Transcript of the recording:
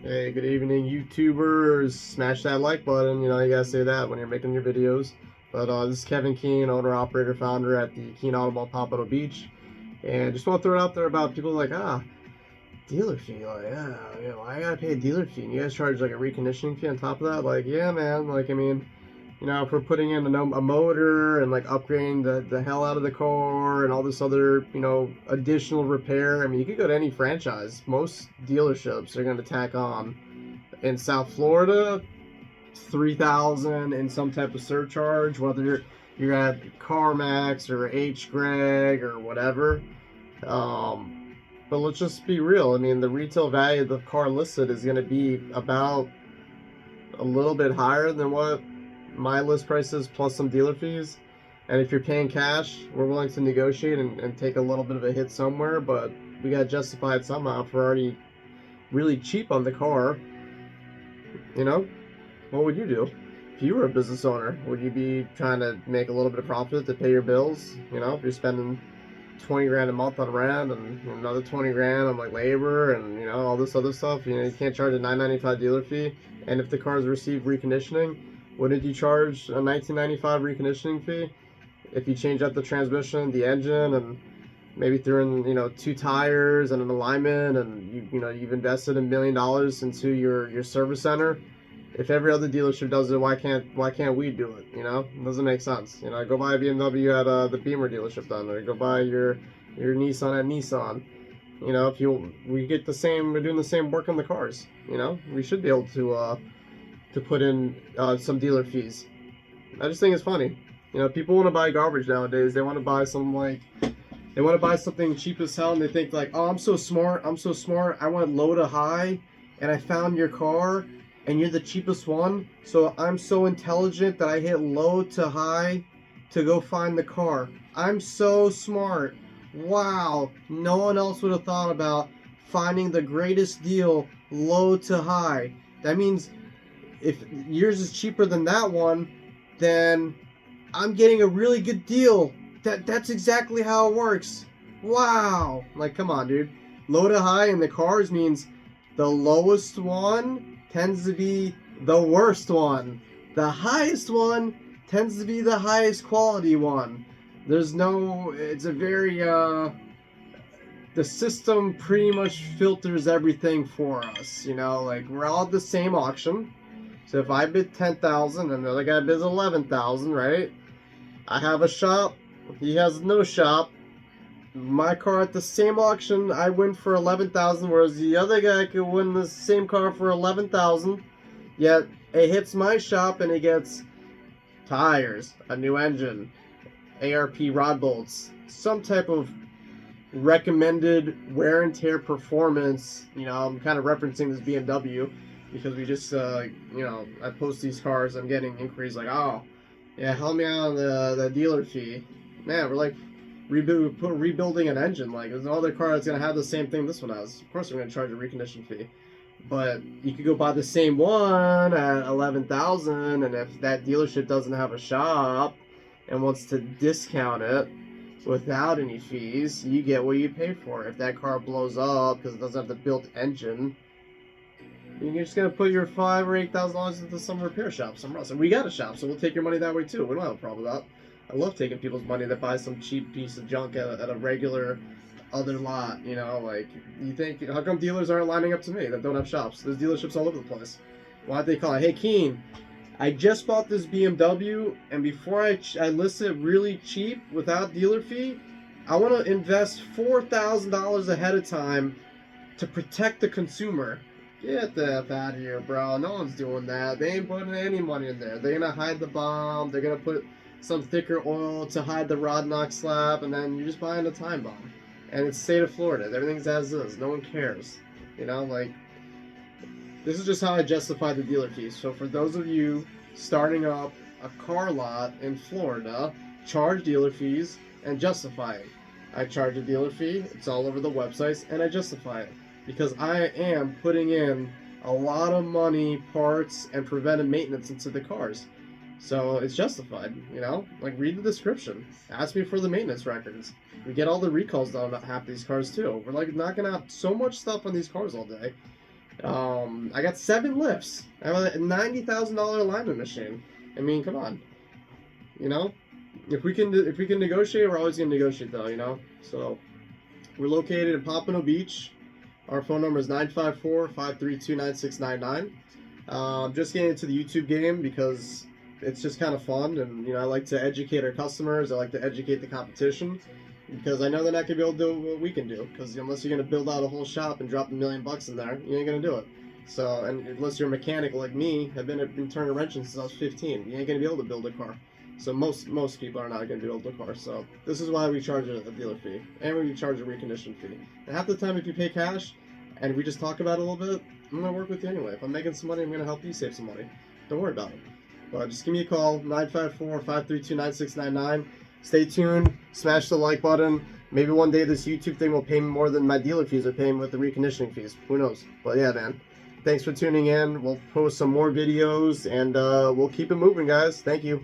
Hey, good evening, YouTubers. Smash that like button. You know, you gotta say that when you're making your videos. But this is Kevin Keene, owner, operator, founder at the Keene Automall Pompano Beach. And just want to throw it out there about people like, dealer fee. Like, I gotta pay a dealer fee. And you guys charge like a reconditioning fee on top of that? Like, yeah, man. Like, I mean, if we're putting in a motor and like upgrading the hell out of the car and all this other, additional repair, I mean, you could go to any franchise. Most dealerships are going to tack on in South Florida 3,000 in some type of surcharge, whether you're at CarMax or H. Gregg or whatever. But let's just be real. I mean, the retail value of the car listed is going to be about a little bit higher than what my list price is plus some dealer fees. And if you're paying cash, we're willing to negotiate and take a little bit of a hit somewhere, but we got to justify it somehow. If we're already really cheap on the car, you know, what would you do? If you were a business owner, would you be trying to make a little bit of profit to pay your bills? If you're spending 20 grand a month on rent and another 20 grand on like labor and all this other stuff, you can't charge a $9.95 dealer fee. And if the cars receive reconditioning, wouldn't you charge a $19.95 reconditioning fee if you change out the transmission, the engine, and maybe threw in two tires and an alignment, and you've invested $1 million into your service center? If every other dealership does it, why can't we do it? It doesn't make sense. Go buy a BMW at the Beamer dealership then, or go buy your Nissan at Nissan. If we get the same, we're doing the same work on the cars. We should be able to put in some dealer fees. I just think it's funny. People want to buy garbage nowadays. They want to buy they want to buy something cheap as hell, and they think like, oh, I'm so smart. I went low to high, and I found your car, and you're the cheapest one. So I'm so intelligent that I hit low to high to go find the car. I'm so smart. Wow. No one else would have thought about finding the greatest deal low to high. That means if yours is cheaper than that one, then I'm getting a really good deal. That's exactly how it works. Wow. Like, come on, dude. Low to high in the cars means the lowest one tends to be the worst one. The highest one tends to be the highest quality one. It's a very, the system pretty much filters everything for us. Like, we're all at the same auction. So if I bid 10,000 and the other guy bids 11,000, right? I have a shop, he has no shop. My car at the same auction, I win for 11,000, whereas the other guy could win the same car for 11,000. Yet it hits my shop and it gets tires, a new engine, ARP rod bolts, some type of recommended wear and tear performance. I'm kind of referencing this BMW because we just, I post these cars, I'm getting inquiries like, oh, yeah, help me out on the dealer fee. Man, we're like rebuilding an engine. Like, there's another car that's going to have the same thing this one has. Of course, we're going to charge a recondition fee. But you could go buy the same one at 11,000, and if that dealership doesn't have a shop and wants to discount it without any fees, you get what you pay for. If that car blows up because it doesn't have the built engine, you're just gonna put your $5,000 or $8,000 into some repair shop somewhere else. And we got a shop, so we'll take your money that way too. We don't have a problem with that. I love taking people's money that buy some cheap piece of junk at a regular other lot. Like, you think, how come dealers aren't lining up to me that don't have shops? There's dealerships all over the place. Why don't they call it? Hey, Keen, I just bought this BMW, and before I list it really cheap without dealer fee, I want to invest $4,000 ahead of time to protect the consumer. Get the F out of here, bro. No one's doing that. They ain't putting any money in there. They're going to hide the bomb. They're going to put some thicker oil to hide the rod knock slab, and then you're just buying a time bomb. And it's state of Florida. Everything's as is. No one cares. Like, this is just how I justify the dealer fees. So for those of you starting up a car lot in Florida, charge dealer fees and justify it. I charge a dealer fee. It's all over the websites, and I justify it. Because I am putting in a lot of money, parts, and preventive maintenance into the cars. So it's justified, Like, read the description. Ask me for the maintenance records. We get all the recalls done on half these cars, too. We're, like, knocking out so much stuff on these cars all day. I got 7 lifts. I have a $90,000 alignment machine. I mean, come on. You know, if we can negotiate, we're always gonna negotiate, though. You know, so we're located in Pompano Beach. Our phone number is 954-532-9699. I'm just getting into the YouTube game because it's just kind of fun, and I like to educate our customers. I like to educate the competition because I know they're not gonna be able to do what we can do. Because unless you're gonna build out a whole shop and drop $1 million in there, you ain't gonna do it. So, and unless you're a mechanic like me, I've been turning wrenches since I was 15. You ain't gonna be able to build a car. So most people are not gonna be able to build a car. So this is why we charge a dealer fee, and we charge a recondition fee. And half the time, if you pay cash, and we just talk about it a little bit, I'm gonna work with you anyway. If I'm making some money, I'm gonna help you save some money. Don't worry about it. But just give me a call, 954-532-9699. Stay tuned. Smash the like button. Maybe one day this YouTube thing will pay me more than my dealer fees are paying with the reconditioning fees. Who knows? But yeah, man. Thanks for tuning in. We'll post some more videos, and we'll keep it moving, guys. Thank you.